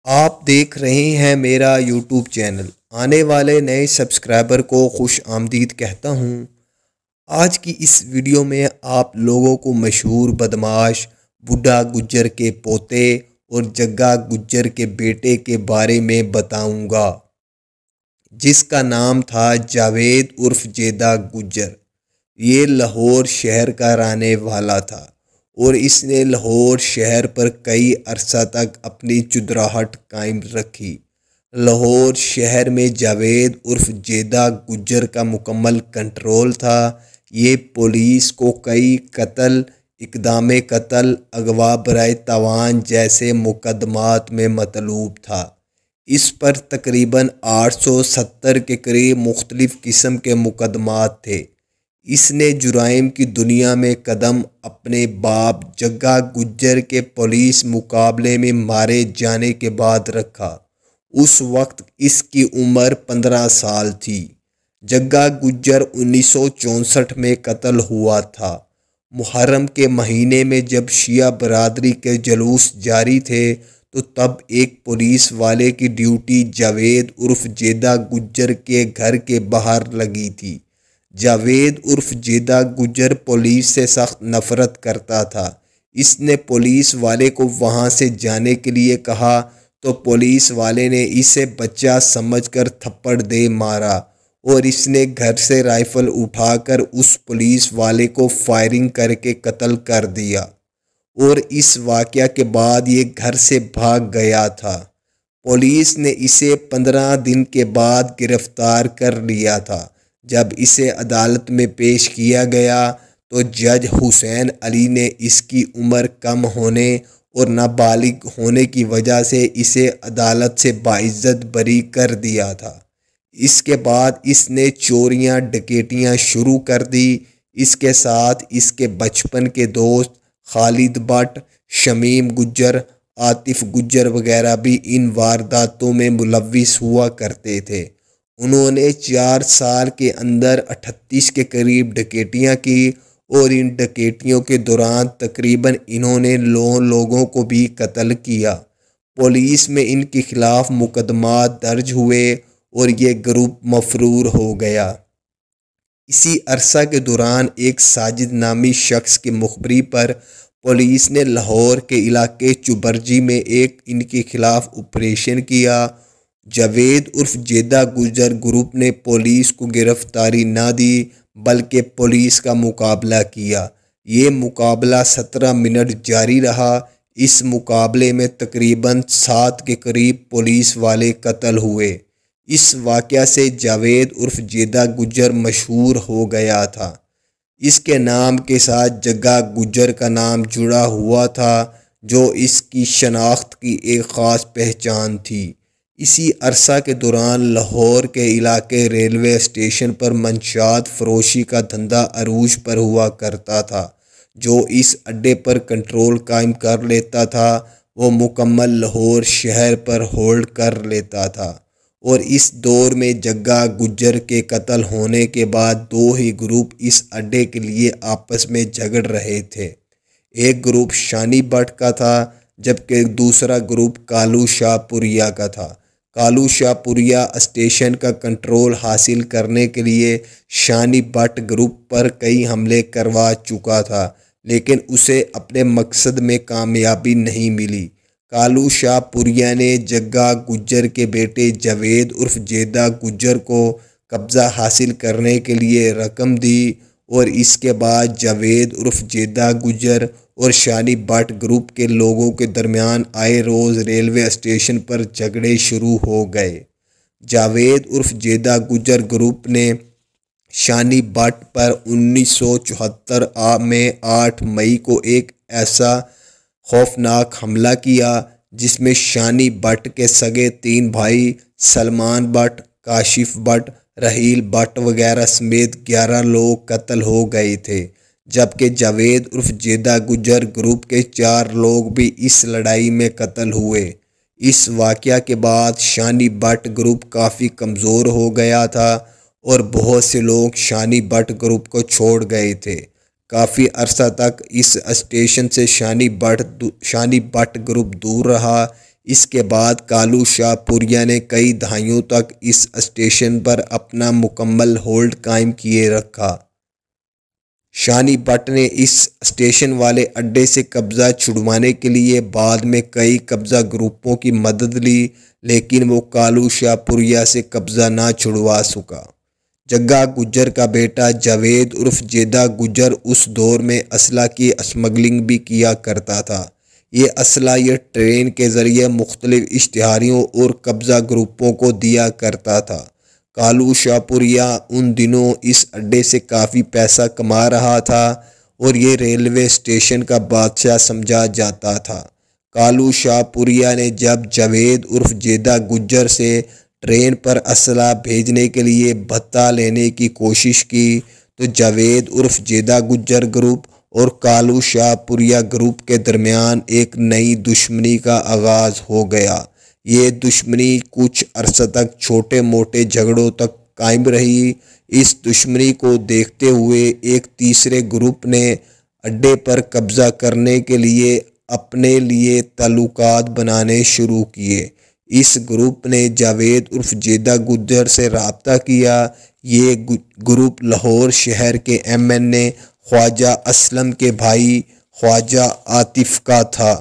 आप देख रहे हैं मेरा यूट्यूब चैनल। आने वाले नए सब्सक्राइबर को खुश आमदीद कहता हूँ। आज की इस वीडियो में आप लोगों को मशहूर बदमाश बुड्ढा गुज्जर के पोते और जग्गा गुज्जर के बेटे के बारे में बताऊंगा, जिसका नाम था जावेद उर्फ जेदा गुज्जर। ये लाहौर शहर का रहने वाला था और इसने लाहौर शहर पर कई अरसा तक अपनी चुदराहट कायम रखी। लाहौर शहर में जावेद उर्फ जेदा गुज्जर का मुकम्मल कंट्रोल था। ये पुलिस को कई कत्ल, इक़दाम कत्ल, अगवा बराए तावान जैसे मुकदमात में मतलूब था। इस पर तकरीबन 870 के करीब मुख्तलिफ़ किस्म के मुकदमात थे। इसने जुराइम की दुनिया में कदम अपने बाप जग्गा गुज्जर के पुलिस मुकाबले में मारे जाने के बाद रखा। उस वक्त इसकी उम्र 15 साल थी। जग्गा गुज्जर 1964 में कत्ल हुआ था। मुहर्रम के महीने में जब शिया बरादरी के जुलूस जारी थे तो तब एक पुलिस वाले की ड्यूटी जावेद उर्फ जेदा गुज्जर के घर के बाहर लगी थी। जावेद उर्फ जेदा गुज्जर पुलिस से सख्त नफरत करता था। इसने पुलिस वाले को वहां से जाने के लिए कहा तो पुलिस वाले ने इसे बच्चा समझकर थप्पड़ दे मारा और इसने घर से राइफल उठाकर उस पुलिस वाले को फायरिंग करके कत्ल कर दिया और इस वाक़या के बाद ये घर से भाग गया था। पुलिस ने इसे 15 दिन के बाद गिरफ्तार कर लिया था। जब इसे अदालत में पेश किया गया तो जज हुसैन अली ने इसकी उम्र कम होने और नाबालिग होने की वजह से इसे अदालत से बाइज्जत बरी कर दिया था। इसके बाद इसने चोरियां डकैतियां शुरू कर दी। इसके साथ इसके बचपन के दोस्त खालिद भट्ट, शमीम गुज्जर, आतिफ गुज्जर वगैरह भी इन वारदातों में मुलव्विस हुआ करते थे। उन्होंने 4 साल के अंदर 38 के करीब डकैतियाँ की और इन डकैतियों के दौरान तकरीबन इन्होंने 9 लोगों को भी कत्ल किया। पुलिस में इनके खिलाफ मुकदमात दर्ज हुए और ये ग्रुप मफरूर हो गया। इसी अरसा के दौरान एक साजिद नामी शख्स की मुखबरी पर पुलिस ने लाहौर के इलाके चुबरजी में एक इनके खिलाफ ऑपरेशन किया। जावेद उर्फ जेदा गुज्जर ग्रुप ने पुलिस को गिरफ्तारी न दी बल्कि पुलिस का मुकाबला किया। ये मुकाबला 17 मिनट जारी रहा। इस मुकाबले में तकरीबन 7 के करीब पुलिस वाले कत्ल हुए। इस वाक़या से जावेद उर्फ जेदा गुज्जर मशहूर हो गया था। इसके नाम के साथ जग्गा गुज्जर का नाम जुड़ा हुआ था, जो इसकी शनाख्त की एक ख़ास पहचान थी। इसी अरसा के दौरान लाहौर के इलाके रेलवे स्टेशन पर मंशात फरोशी का धंधा अरूज पर हुआ करता था। जो इस अड्डे पर कंट्रोल कायम कर लेता था वो मुकम्मल लाहौर शहर पर होल्ड कर लेता था। और इस दौर में जग्गा गुज्जर के कत्ल होने के बाद 2 ही ग्रुप इस अड्डे के लिए आपस में झगड़ रहे थे। एक ग्रुप शानी भट्ट का था जबकि दूसरा ग्रुप कालू शाहपुरिया का था। कालू शाहपुरिया स्टेशन का कंट्रोल हासिल करने के लिए शानी भट्ट ग्रुप पर कई हमले करवा चुका था, लेकिन उसे अपने मकसद में कामयाबी नहीं मिली। कालू शाहपुरिया ने जग्गा गुज्जर के बेटे जावेद उर्फ जेदा गुज्जर को कब्ज़ा हासिल करने के लिए रकम दी और इसके बाद जावेद उर्फ जेदा गुज्जर और शानी भट्ट ग्रुप के लोगों के दरमियान आए रोज़ रेलवे स्टेशन पर झगड़े शुरू हो गए। जावेद उर्फ जेदा गुज्जर ग्रुप ने शानी भट्ट पर 1974 में 8 मई को एक ऐसा खौफनाक हमला किया जिसमें शानी भट्ट के सगे 3 भाई सलमान भट्ट, काशिफ भट्ट, रहील भट्ट वगैरह समेत 11 लोग कत्ल हो गए थे, जबकि जावेद उर्फ जेदा गुज्जर ग्रुप के 4 लोग भी इस लड़ाई में कत्ल हुए। इस वाक़या के बाद शानी भट्ट ग्रुप काफ़ी कमज़ोर हो गया था और बहुत से लोग शानी भट्ट ग्रुप को छोड़ गए थे। काफ़ी अरसा तक इस स्टेशन से शानी भट्ट ग्रुप दूर रहा। इसके बाद कालू शाहपुरिया ने कई दहाइयों तक इस स्टेशन पर अपना मुकम्मल होल्ड कायम किए रखा। शानी भट्ट ने इस स्टेशन वाले अड्डे से कब्ज़ा छुड़वाने के लिए बाद में कई कब्ज़ा ग्रुपों की मदद ली, लेकिन वो कालू शाहपुरिया से कब्ज़ा ना छुड़वा सका। जग्गा गुज्जर का बेटा जावेद उर्फ जेदा गुज्जर उस दौर में असला की स्मगलिंग भी किया करता था। ये असला ये ट्रेन के ज़रिए मुख्तलिफ इश्तिहारियों और कब्ज़ा ग्रुपों को दिया करता था। कालू शाहपुरिया उन दिनों इस अड्डे से काफ़ी पैसा कमा रहा था और ये रेलवे स्टेशन का बादशाह समझा जाता था। कालू शाहपुरिया ने जब जावेद उर्फ जेदा गुज्जर से ट्रेन पर असला भेजने के लिए भत्ता लेने की कोशिश की तो जावेद उर्फ जेदा गुज्जर ग्रुप और कालू शाहपुरिया ग्रुप के दरमियान एक नई दुश्मनी का आगाज़ हो गया। ये दुश्मनी कुछ अरसा तक छोटे मोटे झगड़ों तक कायम रही। इस दुश्मनी को देखते हुए एक तीसरे ग्रुप ने अड्डे पर कब्ज़ा करने के लिए अपने लिए ताल्लुकात बनाने शुरू किए। इस ग्रुप ने जावेद उर्फ जेदा गुज्जर से रब्ता किया। ये ग्रुप लाहौर शहर के MNA ख्वाजा असलम के भाई ख्वाजा आतिफ का था।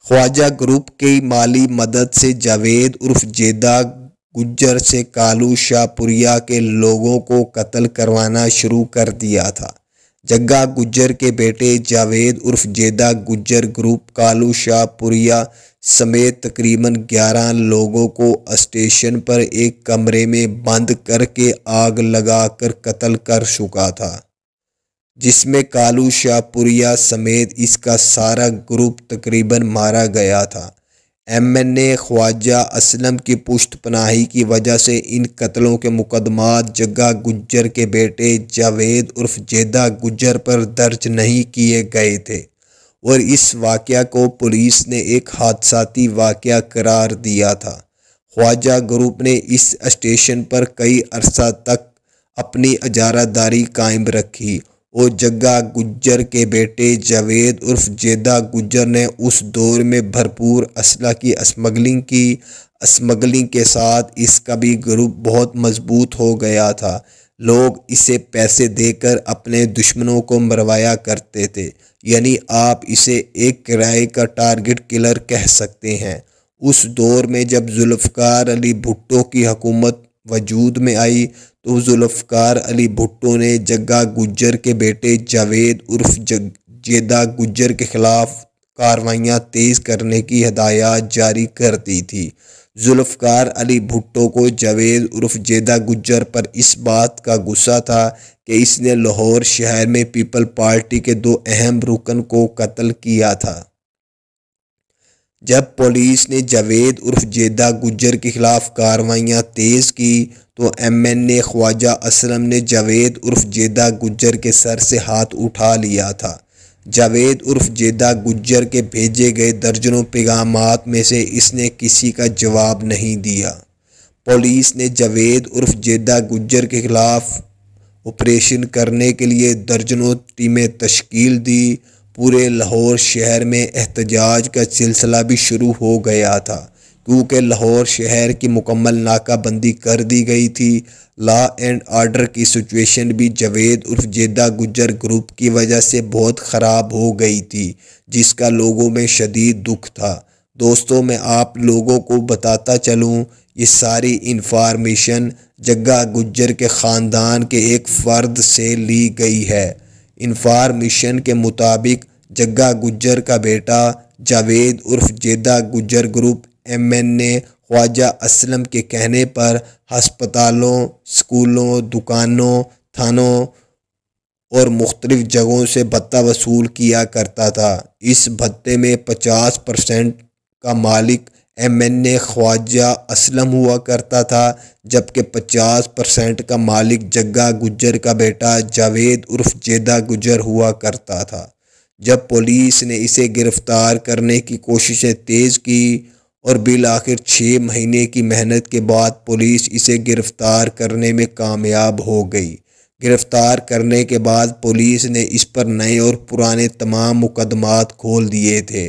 ख्वाजा ग्रुप की माली मदद से जावेद उर्फ जेदा गुज्जर से कालू शाहपुरिया के लोगों को कत्ल करवाना शुरू कर दिया था। जग्गा गुज्जर के बेटे जावेद उर्फ जेदा गुज्जर ग्रुप कालू शाहपुरिया समेत तकरीबन 11 लोगों को स्टेशन पर एक कमरे में बंद करके आग लगाकर कत्ल कर चुका था, जिसमें कालू शाहपुरिया समेत इसका सारा ग्रुप तकरीबन मारा गया था। MNA ख्वाजा असलम की पुश्तपनाही की वजह से इन कत्लों के मुकदमात जग्गा गुज्जर के बेटे जावेद उर्फ जेदा गुज्जर पर दर्ज नहीं किए गए थे और इस वाक़या को पुलिस ने एक हादसाती वाक़या करार दिया था। ख्वाजा ग्रुप ने इस स्टेशन पर कई अरसा तक अपनी इजारादारी कायम रखी और जग्गा गुज्जर के बेटे जावेद उर्फ जेदा गुज्जर ने उस दौर में भरपूर असला की स्मगलिंग की। स्मगलिंग के साथ इसका भी ग्रुप बहुत मजबूत हो गया था। लोग इसे पैसे देकर अपने दुश्मनों को मरवाया करते थे, यानी आप इसे एक किराए का टारगेट किलर कह सकते हैं। उस दौर में जब जुल्फ़िकार अली भुट्टो की हुकूमत वजूद में आई तो जुल्फ़िकार अली भुट्टो ने जग्गा गुज्जर के बेटे जावेद उर्फ जेदा गुज्जर के ख़िलाफ़ कार्रवाइयाँ तेज़ करने की हिदायत जारी कर दी थी। जुल्फ़िकार अली भुट्टो को जावेद उर्फ जेदा गुज्जर पर इस बात का गुस्सा था कि इसने लाहौर शहर में पीपल पार्टी के 2 अहम रुकन को कत्ल किया था। जब पुलिस ने जावेद उर्फ जेदा गुज्जर के खिलाफ कार्रवाइयाँ तेज़ की तो MNA ख्वाजा असलम ने जावेद उर्फ जेदा गुज्जर के सर से हाथ उठा लिया था। जावेद उर्फ जेदा गुज्जर के भेजे गए दर्जनों पैगामात में से इसने किसी का जवाब नहीं दिया। पुलिस ने जावेद उर्फ जेदा गुज्जर के खिलाफ ऑपरेशन करने के लिए दर्जनों टीमें तश्कील दी। पूरे लाहौर शहर में एहतजाज का सिलसिला भी शुरू हो गया था क्योंकि लाहौर शहर की मुकम्मल नाकाबंदी कर दी गई थी। लॉ एंड आर्डर की सिचुएशन भी जावेद उर्फ जेदा गुज्जर ग्रुप की वजह से बहुत ख़राब हो गई थी, जिसका लोगों में शदीद दुख था। दोस्तों, मैं आप लोगों को बताता चलूँ, ये सारी इंफॉर्मेशन जग्गा गुज्जर के ख़ानदान के एक फ़र्द से ली गई है। इंफॉर्मेशन के मुताबिक जग्गा गुज्जर का बेटा जावेद उर्फ जेदा गुज्जर ग्रुप MNA ख्वाजा असलम के कहने पर हस्पतालों, स्कूलों, दुकानों, थानों और मुख्तलिफ जगहों से भत्ता वसूल किया करता था। इस भत्ते में 50% का मालिक MNA ख्वाजा असलम हुआ करता था, जबकि 50% का मालिक जग्गा गुज्जर का बेटा जावेद उर्फ जेदा गुज्जर हुआ करता था। जब पुलिस ने इसे गिरफ्तार करने की कोशिशें तेज़ की और बिल आखिर 6 महीने की मेहनत के बाद पुलिस इसे गिरफ्तार करने में कामयाब हो गई। गिरफ्तार करने के बाद पुलिस ने इस पर नए और पुराने तमाम मुकदमात खोल दिए थे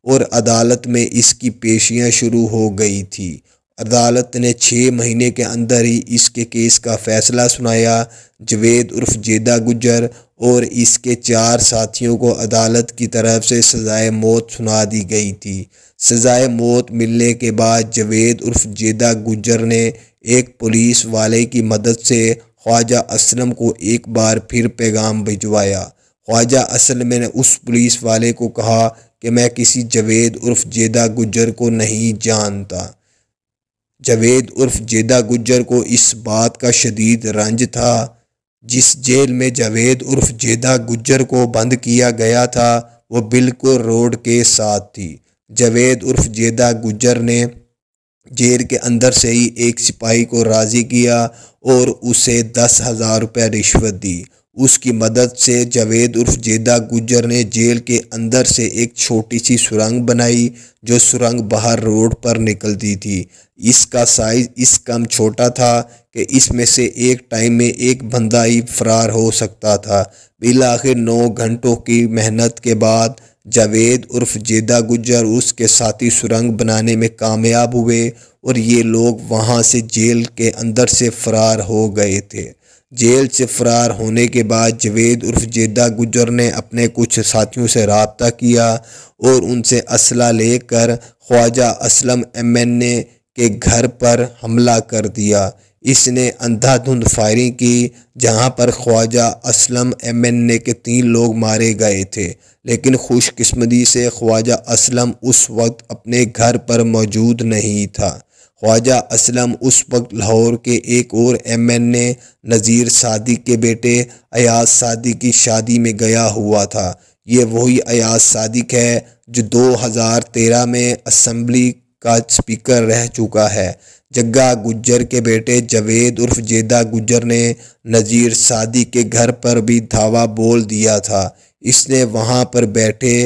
और अदालत में इसकी पेशियां शुरू हो गई थी। अदालत ने 6 महीने के अंदर ही इसके केस का फैसला सुनाया। जवेद उर्फ जेदा गुज्जर और इसके 4 साथियों को अदालत की तरफ से सज़ाए मौत सुना दी गई थी। सज़ाए मौत मिलने के बाद जवेद उर्फ जेदा गुज्जर ने एक पुलिस वाले की मदद से ख्वाजा असलम को एक बार फिर पैगाम भिजवाया। ख्वाजा असलम ने उस पुलिस वाले को कहा कि मैं किसी जवेद उर्फ जेदा गुज्जर को नहीं जानता। जवेद उर्फ जेदा गुज्जर को इस बात का शदीद रंज था। जिस जेल में जवेद उर्फ जेदा गुज्जर को बंद किया गया था वो बिल्कुल रोड के साथ थी। जवेद उर्फ जेदा गुज्जर ने जेल के अंदर से ही एक सिपाही को राज़ी किया और उसे 10,000 रुपये रिश्वत दी। उसकी मदद से जवेद उर्फ जेदा गुज्जर ने जेल के अंदर से एक छोटी सी सुरंग बनाई जो सुरंग बाहर रोड पर निकलती थी। इसका साइज़ इस कम छोटा था कि इसमें से एक टाइम में एक बंदा ही फरार हो सकता था। बिलाखिर 9 घंटों की मेहनत के बाद जवेद उर्फ जेदा गुज्जर उसके साथी सुरंग बनाने में कामयाब हुए और ये लोग वहाँ से जेल के अंदर से फरार हो गए थे। जेल से फरार होने के बाद जवेद उर्फ जेदा गुज्जर ने अपने कुछ साथियों से रब्ता किया और उनसे असला लेकर ख्वाजा असलम MNA के घर पर हमला कर दिया। इसने अंधाधुंध फायरिंग की जहां पर ख्वाजा असलम MNA के 3 लोग मारे गए थे, लेकिन खुशकिस्मती से ख्वाजा असलम उस वक्त अपने घर पर मौजूद नहीं था। ख्वाजा असलम उस वक्त लाहौर के एक और MNA नज़ीर सादिक के बेटे अयाज सादिक की शादी में गया हुआ था। ये वही अयाज सादिक है जो 2013 में असम्बली का स्पीकर रह चुका है। जग्गा गुज्जर के बेटे जवेद उर्फ जेदा गुज्जर ने नज़ीर सादिक के घर पर भी धावा बोल दिया था। इसने वहां पर बैठे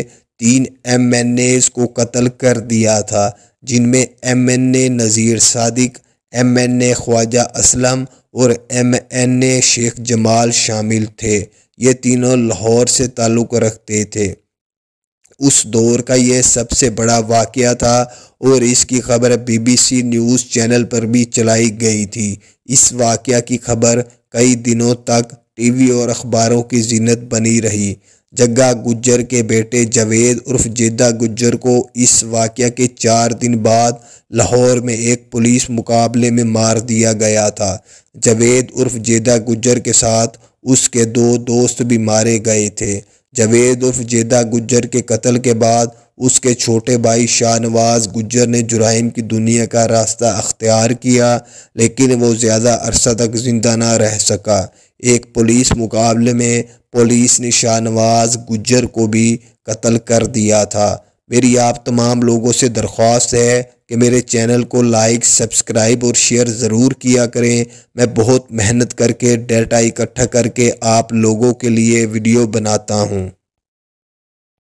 3 MNAs को कत्ल कर दिया था, जिनमें MNA नज़ीर सादिक, MNA ख्वाजा असलम और MNA शेख जमाल शामिल थे। ये तीनों लाहौर से ताल्लुक़ रखते थे। उस दौर का ये सबसे बड़ा वाक़या था और इसकी खबर BBC न्यूज़ चैनल पर भी चलाई गई थी। इस वाक़या की खबर कई दिनों तक TV और अखबारों की ज़ीनत बनी रही। जग्गा गुज्जर के बेटे जवेद उर्फ जेदा गुज्जर को इस वाक़या के 4 दिन बाद लाहौर में एक पुलिस मुकाबले में मार दिया गया था। जवेद उर्फ जेदा गुज्जर के साथ उसके 2 दोस्त भी मारे गए थे। जवेद उर्फ जेदा गुज्जर के कत्ल के बाद उसके छोटे भाई शाहनवाज गुज्जर ने जुराइम की दुनिया का रास्ता अख्तियार किया, लेकिन वो ज़्यादा अरसा तक ज़िंदा ना रह सका। एक पुलिस मुकाबले में पुलिस ने शाहनवाज गुज्जर को भी कत्ल कर दिया था। मेरी आप तमाम लोगों से दरख्वास्त है कि मेरे चैनल को लाइक, सब्सक्राइब और शेयर ज़रूर किया करें। मैं बहुत मेहनत करके डाटा इकट्ठा करके आप लोगों के लिए वीडियो बनाता हूँ।